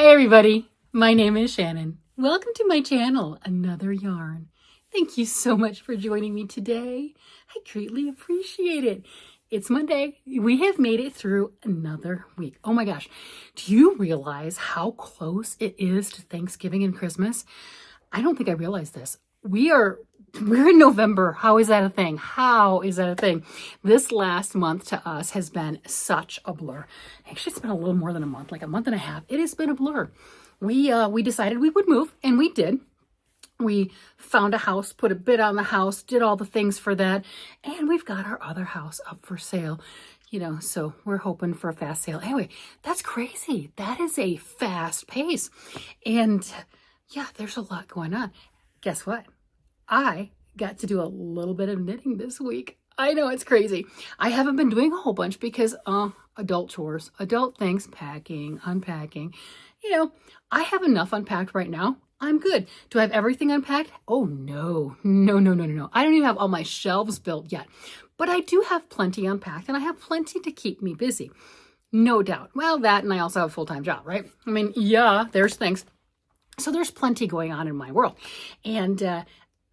Hi everybody, my name is Shannon. Welcome to my channel, Another Yarn. Thank you so much for joining me today. I greatly appreciate it. It's Monday. We have made it through another week. Oh my gosh, do you realize how close it is to Thanksgiving and Christmas? I don't think I realized this. We're in November. How is that a thing? How is that a thing? This last month to us has been such a blur. Actually, it's been a little more than a month, like a month and a half. It has been a blur. We decided we would move, and we did. We found a house, put a bid on the house, did all the things for that, and we've got our other house up for sale. So we're hoping for a fast sale. Anyway, that's crazy. That is a fast pace. And yeah, there's a lot going on. Guess what? I got to do a little bit of knitting this week. I know, it's crazy. I haven't been doing a whole bunch because adult chores, adult things, packing, unpacking. I have enough unpacked right now. I'm good. Do I have everything unpacked? Oh, no. No. I don't even have all my shelves built yet. But I do have plenty unpacked, and I have plenty to keep me busy. No doubt. Well, that, and I also have a full-time job, right? I mean, yeah, there's things. So there's plenty going on in my world. And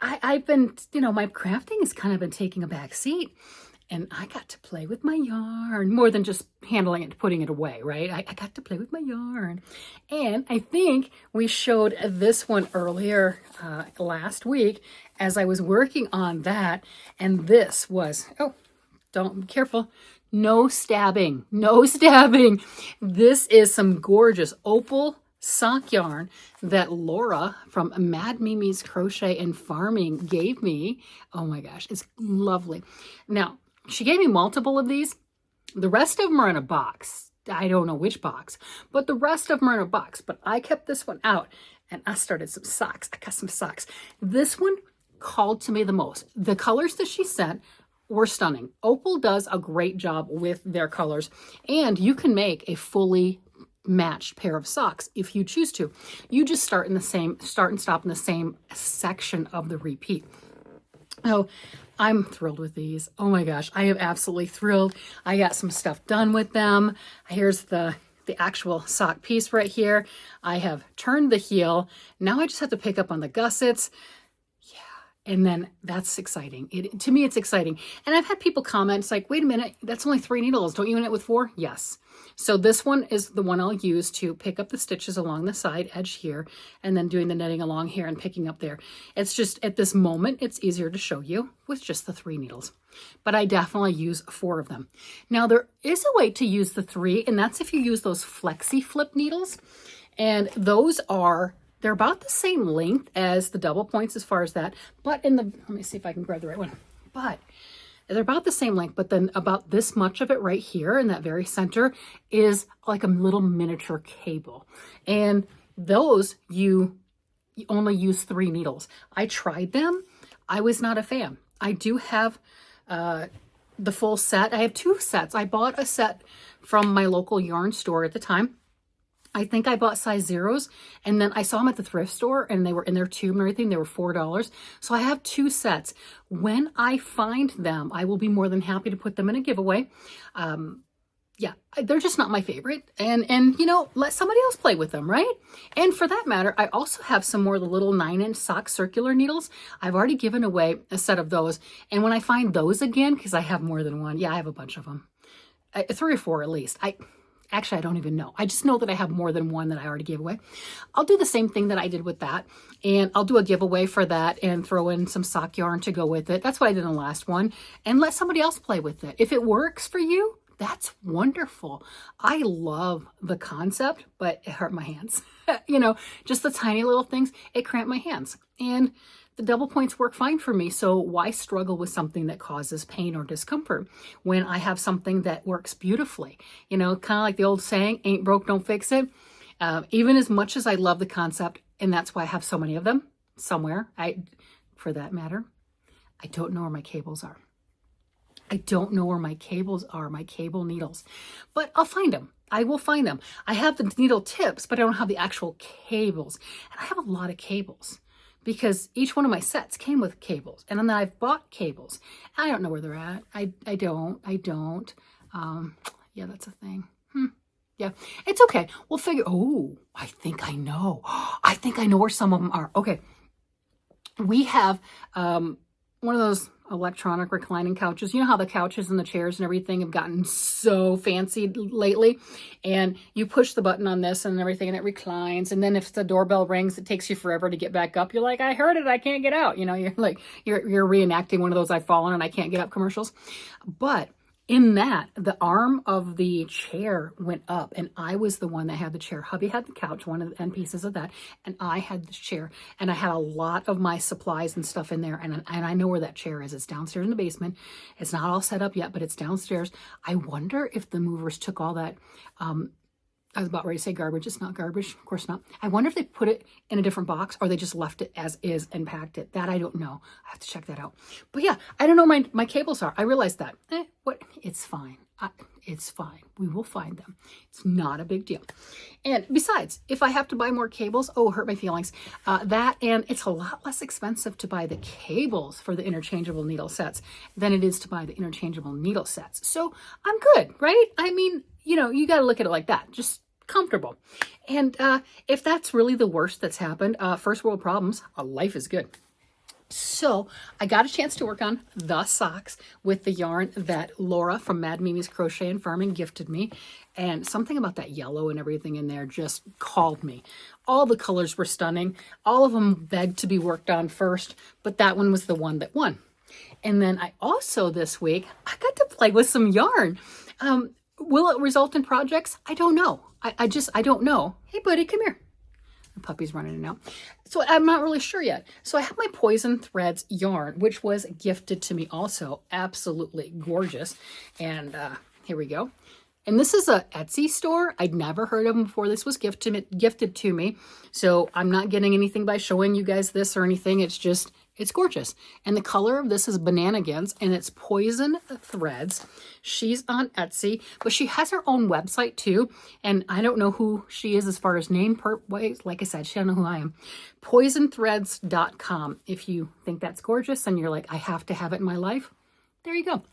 I've been, my crafting has kind of been taking a back seat. And I got to play with my yarn more than just handling it, putting it away, right? I got to play with my yarn. And I think we showed this one earlier last week as I was working on that. And this was, be careful. No stabbing. This is some gorgeous opal sock yarn that Laura from Mad Mimi's Crochet and Farming gave me. Oh my gosh, it's lovely. Now, she gave me multiple of these. The rest of them are in a box. I don't know which box, but the rest of them are in a box. But I kept this one out and I started some socks. I got some socks. This one called to me the most. The colors that she sent were stunning. Opal does a great job with their colors, and you can make a fully matched pair of socks if you choose to. You just start and stop in the same section of the repeat. Oh, I'm thrilled with these. Oh my gosh, I am absolutely thrilled. I got some stuff done with them. Here's the actual sock piece right here. I have turned the heel. Now I just have to pick up on the gussets. And then that's exciting. To me, it's exciting. And I've had people comment, it's like, wait a minute, that's only 3 needles. Don't you knit with 4? Yes. So this one is the one I'll use to pick up the stitches along the side edge here, and then doing the knitting along here and picking up there. It's just, at this moment, it's easier to show you with just the 3 needles. But I definitely use 4 of them. Now, there is a way to use the 3, and that's if you use those flexi flip needles. And those they're about the same length as the double points as far as that, but let me see if I can grab the right one. But they're about the same length, but then about this much of it right here in that very center is like a little miniature cable. And those, you only use 3 needles. I tried them. I was not a fan. I do have the full set. I have 2 sets. I bought a set from my local yarn store at the time. I think I bought size 0s, and then I saw them at the thrift store, and they were in their tube and everything. They were $4. So I have 2 sets. When I find them, I will be more than happy to put them in a giveaway. Yeah, they're just not my favorite. And let somebody else play with them, right? And for that matter, I also have some more of the little 9-inch sock circular needles. I've already given away a set of those. And when I find those again, because I have more than one, yeah, I have a bunch of them. 3 or 4 at least. Actually, I don't even know. I just know that I have more than one that I already gave away. I'll do the same thing that I did with that. And I'll do a giveaway for that and throw in some sock yarn to go with it. That's what I did in the last one. And let somebody else play with it. If it works for you, that's wonderful. I love the concept, but it hurt my hands. Just the tiny little things, it cramped my hands. And the double points work fine for me, so why struggle with something that causes pain or discomfort when I have something that works beautifully? Kind of like the old saying, ain't broke, don't fix it. Even as much as I love the concept, and that's why I have so many of them somewhere, for that matter, I don't know where my cables are. I don't know where my cables are, my cable needles, but I'll find them. I will find them. I have the needle tips, but I don't have the actual cables. And I have a lot of cables, because each one of my sets came with cables, and then I've bought cables. I don't know where they're at. I don't. Yeah, that's a thing. Yeah, it's okay. We'll figure, oh, I think I know. I think I know where some of them are. Okay. We have one of those electronic reclining couches. You know how the couches and the chairs and everything have gotten so fancy lately? And you push the button on this and everything and it reclines. And then if the doorbell rings, it takes you forever to get back up. You're like, I heard it, I can't get out. You know, you're like, you're reenacting one of those I've fallen and I can't get up commercials. But in that, the arm of the chair went up, and I was the one that had the chair. Hubby had the couch, one of the end pieces of that, and I had the chair, and I had a lot of my supplies and stuff in there, and I know where that chair is. It's downstairs in the basement. It's not all set up yet, but it's downstairs. I wonder if the movers took all that, I was about ready to say garbage. It's not garbage. Of course not. I wonder if they put it in a different box or they just left it as is and packed it. That I don't know. I have to check that out. But yeah, I don't know where my cables are. I realized that. What? It's fine. It's fine. We will find them. It's not a big deal. And besides, if I have to buy more cables, oh, hurt my feelings. That, and it's a lot less expensive to buy the cables for the interchangeable needle sets than it is to buy the interchangeable needle sets. So I'm good, right? I mean, you know, you got to look at it like that. Just comfortable. And if that's really the worst that's happened, first world problems, life is good. So I got a chance to work on the socks with the yarn that Laura from Mad Mimi's Crochet and Farming gifted me. And something about that yellow and everything in there just called me. All the colors were stunning. All of them begged to be worked on first, but that one was the one that won. And then I also this week, I got to play with some yarn. Will it result in projects? I don't know. I don't know. Hey, buddy, come here. The puppy's running in and out. So I'm not really sure yet. So I have my Poison Threads yarn, which was gifted to me also. Absolutely gorgeous. And here we go. And this is a Etsy store. I'd never heard of them before. This was gifted to me. So I'm not getting anything by showing you guys this or anything. It's just, it's gorgeous. And the color of this is Bananagans, and it's Poison Threads. She's on Etsy, but she has her own website too. And I don't know who she is as far as name ways. Like I said, she don't know who I am. Poisonthreads.com. If you think that's gorgeous and you're like, I have to have it in my life, there you go.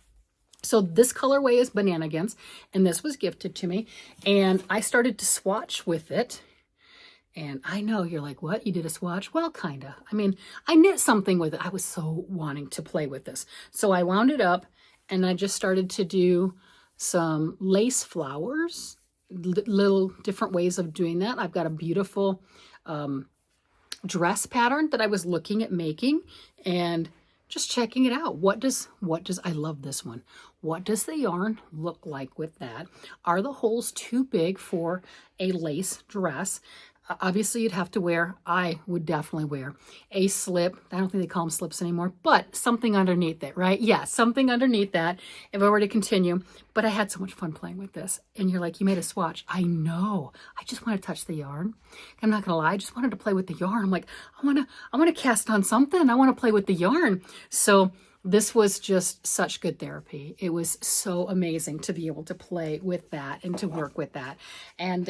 So this colorway is Bananagans, and this was gifted to me. And I started to swatch with it. And I know you're like, what? You did a swatch? Well, kind of. I mean, I knit something with it. I was so wanting to play with this. So I wound it up and I just started to do some lace flowers, little different ways of doing that. I've got a beautiful dress pattern that I was looking at making and just checking it out. What does, I love this one. What does the yarn look like with that? Are the holes too big for a lace dress? Obviously, you'd have to wear, I would definitely wear a slip. I don't think they call them slips anymore, but something underneath it, right? Yeah, something underneath that if I were to continue. But I had so much fun playing with this. And you're like, you made a swatch. I know. I just want to touch the yarn. I'm not going to lie. I just wanted to play with the yarn. I'm like, I want to cast on something. I want to play with the yarn. So this was just such good therapy. It was so amazing to be able to play with that and to work with that. And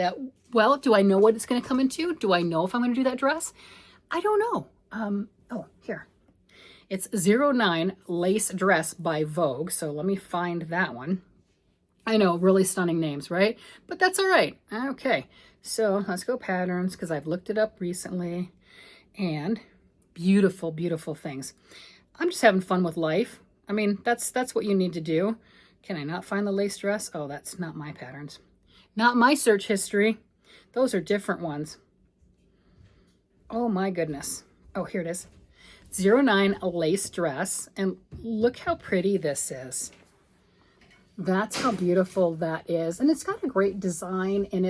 well, do I know what it's going to come into? Do I know if I'm going to do that dress? I don't know. Oh, here. It's 09 Lace Dress by Vogue. So let me find that one. I know, really stunning names, right? But that's all right. Okay. So let's go patterns because I've looked it up recently. And beautiful, beautiful things. I'm just having fun with life. I mean, that's what you need to do. Can I not find the lace dress? Oh, that's not my patterns. Not my search history. Those are different ones. Oh my goodness. Oh, here it is. 09 Lace Dress. And look how pretty this is. That's how beautiful that is. And it's got a great design, and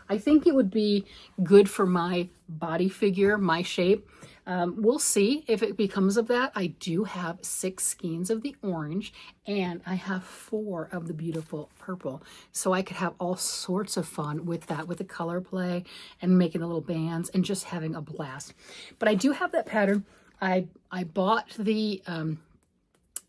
I think it would be good for my body figure, my shape. We'll see if it becomes of that. I do have 6 skeins of the orange, and I have 4 of the beautiful purple. So I could have all sorts of fun with that, with the color play and making the little bands and just having a blast. But I do have that pattern. I bought the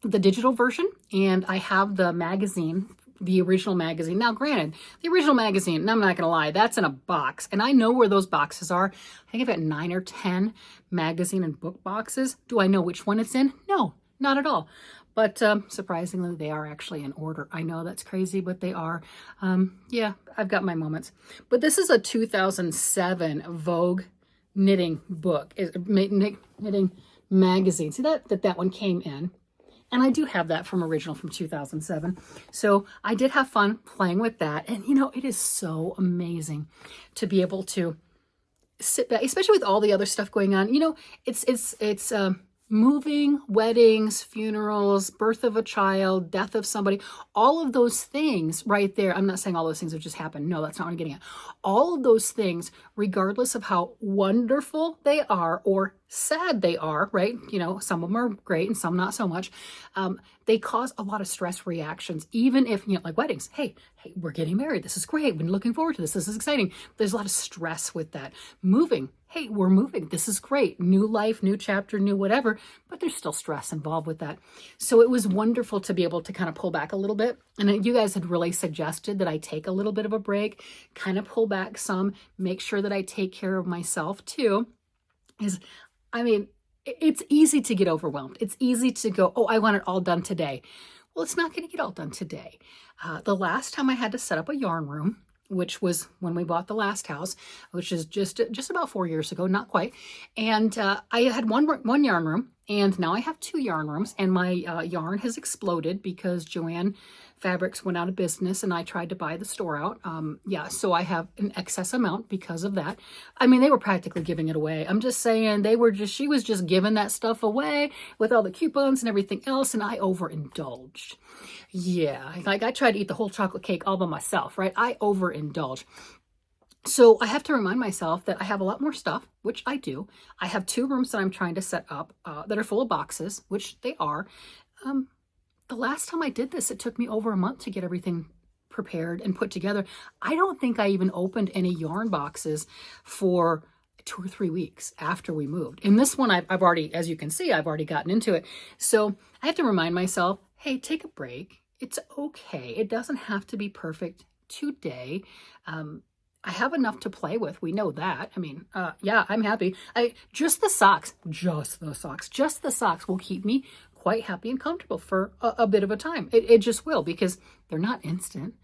digital version, and I have the magazine, the original magazine. Now, granted, the original magazine, and I'm not going to lie, that's in a box, and I know where those boxes are. I think I've got 9 or 10 magazine and book boxes. Do I know which one it's in? No, not at all. But surprisingly, they are actually in order. I know that's crazy, but they are. Yeah, I've got my moments. But this is a 2007 Vogue knitting book, knitting magazine. See that one came in. And I do have that from original from 2007. So I did have fun playing with that. And, it is so amazing to be able to sit back, especially with all the other stuff going on. It's moving, weddings, funerals, birth of a child, death of somebody, all of those things right there. I'm not saying all those things have just happened. No, that's not what I'm getting at. All of those things, regardless of how wonderful they are or sad they are, right? Some of them are great and some not so much. They cause a lot of stress reactions, even if, like weddings. Hey, we're getting married. This is great. We've been looking forward to this. This is exciting. There's a lot of stress with that. Moving. Hey, we're moving. This is great. New life, new chapter, new whatever, but there's still stress involved with that. So it was wonderful to be able to kind of pull back a little bit. And you guys had really suggested that I take a little bit of a break, kind of pull back some, make sure that I take care of myself too. It's easy to get overwhelmed. It's easy to go, oh, I want it all done today. Well, it's not going to get all done today. The last time I had to set up a yarn room, which was when we bought the last house, which is just about 4 years ago, not quite. And I had one yarn room, and now I have 2 yarn rooms, and my yarn has exploded because Joann Fabrics went out of business and I tried to buy the store out. So I have an excess amount because of that. They were practically giving it away. I'm just saying she was just giving that stuff away with all the coupons and everything else, and I overindulged. Yeah, I tried to eat the whole chocolate cake all by myself, right? I overindulged. So I have to remind myself that I have a lot more stuff, which I do. I have 2 rooms that I'm trying to set up that are full of boxes, which they are. The last time I did this, it took me over a month to get everything prepared and put together. I don't think I even opened any yarn boxes for 2 or 3 weeks after we moved. In this one, I've already, as you can see, I've already gotten into it. So I have to remind myself, hey, take a break. It's okay. It doesn't have to be perfect today. I have enough to play with. We know that. I'm happy. Just the socks will keep me quite happy and comfortable for a bit of a time. It just will, because they're not instant.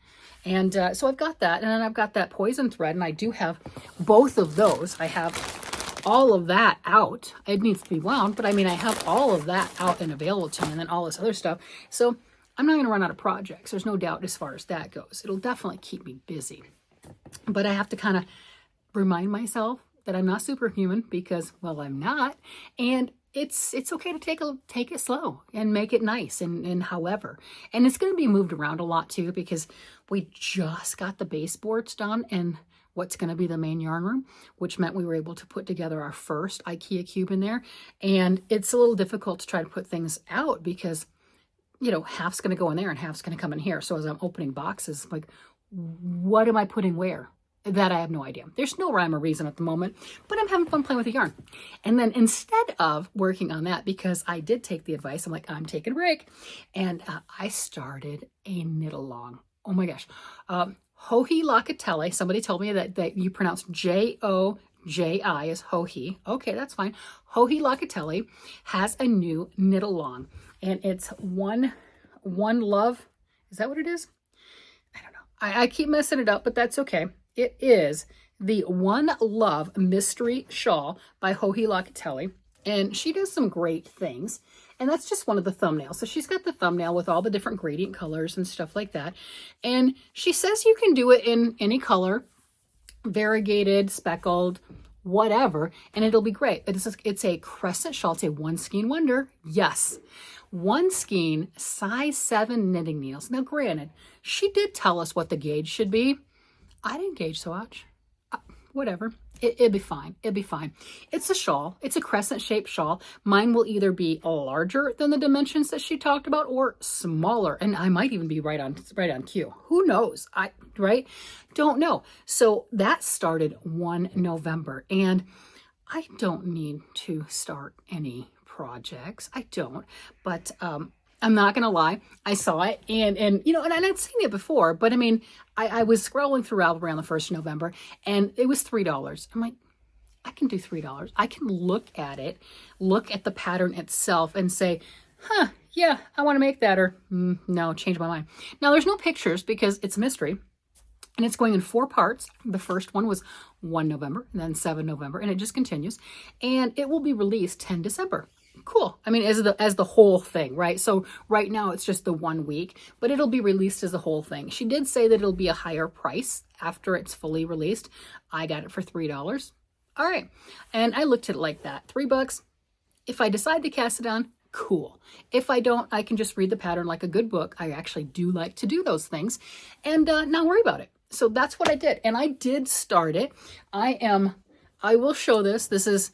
And so I've got that, and then I've got that poison thread, and I do have both of those. I have all of that out. It needs to be wound, but I have all of that out and available to me, and then all this other stuff. So I'm not going to run out of projects. There's no doubt as far as that goes. It'll definitely keep me busy. But I have to kind of remind myself that I'm not superhuman, because, well, I'm not. And it's okay to take it slow and make it nice and however. And it's going to be moved around a lot too, because we just got the baseboards done and what's going to be the main yarn room, which meant we were able to put together our first IKEA cube in there. And it's a little difficult to try to put things out because, half's going to go in there and half's going to come in here. So as I'm opening boxes, like, what am I putting where? That I have no idea. There's no rhyme or reason at the moment, but I'm having fun playing with the yarn. And then instead of working on that, because I did take the advice, I'm like, I'm taking a break. And I started a knit along. Oh my gosh. Joji Locatelli. Somebody told me that you pronounce Joji as Joji. Okay, that's fine. Joji Locatelli has a new knit along, and it's One Love. Is that what it is? I don't know. I keep messing it up, but that's okay. It is the One Love Mystery Shawl by Joji Locatelli, and she does some great things, and that's just one of the thumbnails. So she's got the thumbnail with all the different gradient colors and stuff like that, and she says you can do it in any color, variegated, speckled, whatever, and it'll be great. It's a crescent shawl. It's a one skein wonder. Yes. One skein, size 7 knitting needles. Now, granted, she did tell us what the gauge should be. I didn't gauge so much. Whatever. It'll be fine. It'll be fine. It's a shawl. It's a crescent-shaped shawl. Mine will either be larger than the dimensions that she talked about or smaller. And I might even be right on cue. Who knows? Right? Don't know. So that started 1 November. And I don't need to start any projects. I don't. But I'm not going to lie. I saw it and I'd seen it before, but I was scrolling through around the 1st of November and it was $3. I'm like, I can do $3. I can look at it, look at the pattern itself and say, yeah, I want to make that, or no, change my mind. Now there's no pictures because it's a mystery. And it's going in 4 parts. The first one was 1 November, and then 7 November, and it just continues. And it will be released 10 December. Cool. I mean, as the whole thing, right? So right now it's just the 1 week, but it'll be released as the whole thing. She did say that it'll be a higher price after it's fully released. I got it for $3. All right. And I looked at it like that. $3. If I decide to cast it on, cool. If I don't, I can just read the pattern like a good book. I actually do like to do those things and not worry about it. So that's what I did. And I did start it. I will show this. This is,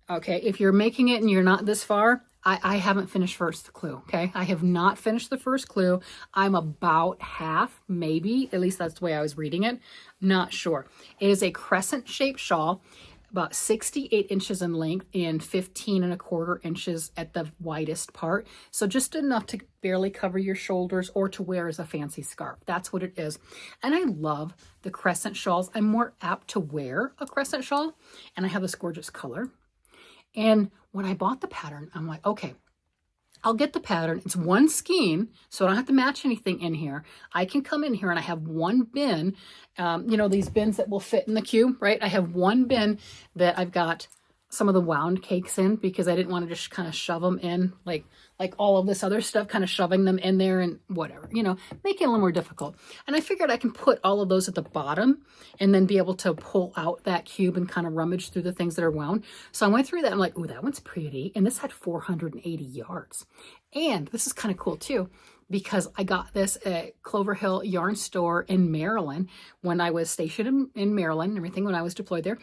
okay, if you're making it and you're not this far, I haven't finished first clue, okay? I have not finished the first clue. I'm about half, maybe. At least that's the way I was reading it. Not sure. It is a crescent-shaped shawl, about 68 inches in length and 15 1/4 inches at the widest part. So just enough to barely cover your shoulders or to wear as a fancy scarf. That's what it is. And I love the crescent shawls. I'm more apt to wear a crescent shawl, and I have this gorgeous color. And when I bought the pattern, I'm like, okay, I'll get the pattern. It's one skein, so I don't have to match anything in here. I can come in here and I have one bin, you know, these bins that will fit in the cube, right? I have one bin that I've got some of the wound cakes in because I didn't want to just kind of shove them in like all of this other stuff, kind of shoving them in there and whatever, you know, make it a little more difficult. And I figured I can put all of those at the bottom and then be able to pull out that cube and kind of rummage through the things that are wound. So I went through that. I'm like, ooh, that one's pretty. And this had 480 yards. And this is kind of cool too, because I got this at Clover Hill Yarn Store in Maryland when I was stationed in Maryland and everything when I was deployed there.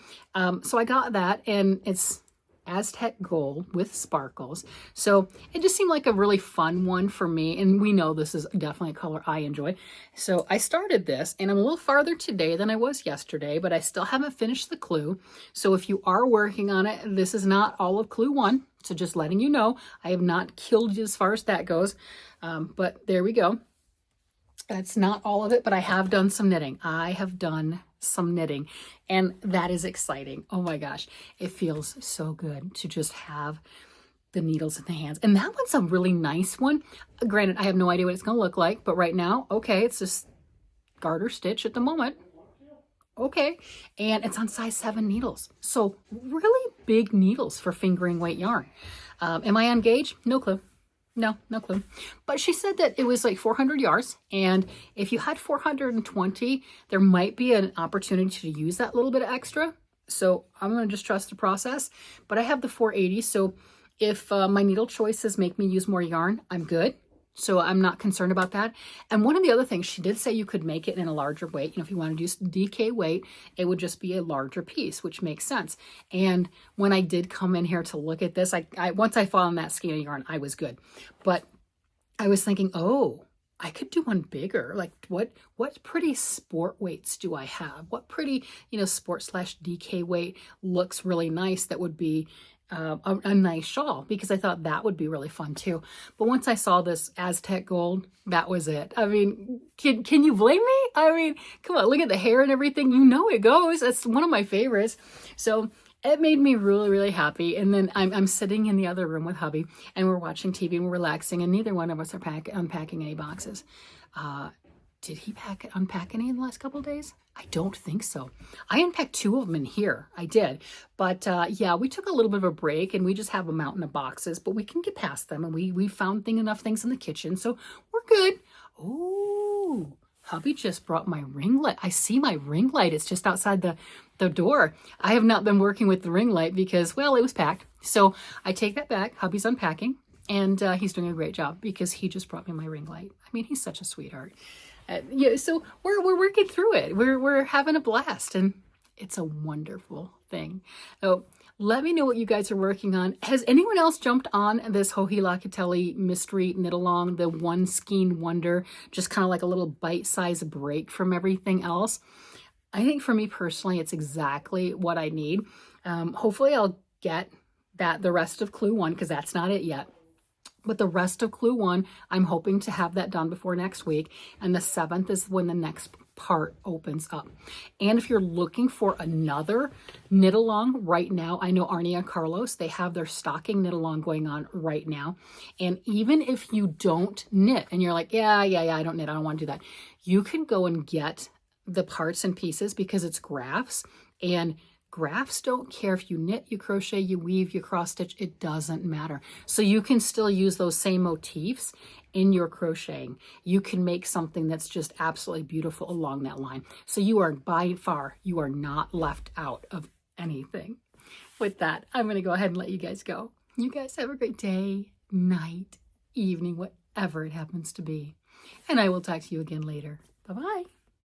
So I got that, and it's Aztec gold with sparkles. So it just seemed like a really fun one for me. And we know this is definitely a color I enjoy. So I started this, and I'm a little farther today than I was yesterday, but I still haven't finished the clue. So if you are working on it, this is not all of clue 1. So just letting you know, I have not killed you as far as that goes. But there we go. That's not all of it, but I have done some knitting. I have done some knitting, and that is exciting. Oh my gosh, it feels so good to just have the needles in the hands. And that one's a really nice one. Granted, I have no idea what it's going to look like, but right now, okay, it's just garter stitch at the moment. Okay, and it's on size 7 needles. So really big needles for fingering weight yarn. Am I on gauge? No clue. No clue. But she said that it was like 400 yards, and if you had 420, there might be an opportunity to use that little bit of extra. So I'm going to just trust the process. But I have the 480, so if my needle choices make me use more yarn, I'm good. So I'm not concerned about that. And one of the other things, she did say you could make it in a larger weight. You know, if you want to use DK weight, it would just be a larger piece, which makes sense. And when I did come in here to look at this, I once I found that skein of yarn, I was good. But I was thinking, oh, I could do one bigger. Like what pretty sport weights do I have? What pretty, you know, sport / DK weight looks really nice that would be a nice shawl, because I thought that would be really fun too. But once I saw this Aztec gold, that was it. I mean, can you blame me? I mean, come on, look at the hair and everything. You know it goes. That's one of my favorites. So it made me really, really happy. And then I'm sitting in the other room with hubby, and we're watching TV and we're relaxing, and neither one of us are unpacking any boxes. Did he unpack any in the last couple of days? I don't think so. I unpacked 2 of them in here. I did. But yeah, we took a little bit of a break, and we just have a mountain of boxes, but we can get past them, and we found enough things in the kitchen, so we're good. Oh, hubby just brought my ring light. I see my ring light. It's just outside the door. I have not been working with the ring light because, well, it was packed. So I take that back. Hubby's unpacking, and he's doing a great job because he just brought me my ring light. I mean, he's such a sweetheart. Yeah, so we're working through it. We're having a blast, and it's a wonderful thing. So let me know what you guys are working on. Has anyone else jumped on this Joji Locatelli mystery knit along, the one skein wonder, just kind of like a little bite-sized break from everything else? I think for me personally, it's exactly what I need. Hopefully I'll get the rest of Clue 1, because that's not it yet. But the rest of Clue 1, I'm hoping to have that done before next week. And the 7th is when the next part opens up. And if you're looking for another knit along right now, I know Arnie and Carlos, they have their stocking knit along going on right now. And even if you don't knit and you're like, yeah, I don't knit, I don't want to do that, you can go and get the parts and pieces because it's grafts, and grafts don't care if you knit, you crochet, you weave, you cross stitch, it doesn't matter. So you can still use those same motifs in your crocheting. You can make something that's just absolutely beautiful along that line. So you are by far, you are not left out of anything. With that, I'm going to go ahead and let you guys go. You guys have a great day, night, evening, whatever it happens to be. And I will talk to you again later. Bye-bye.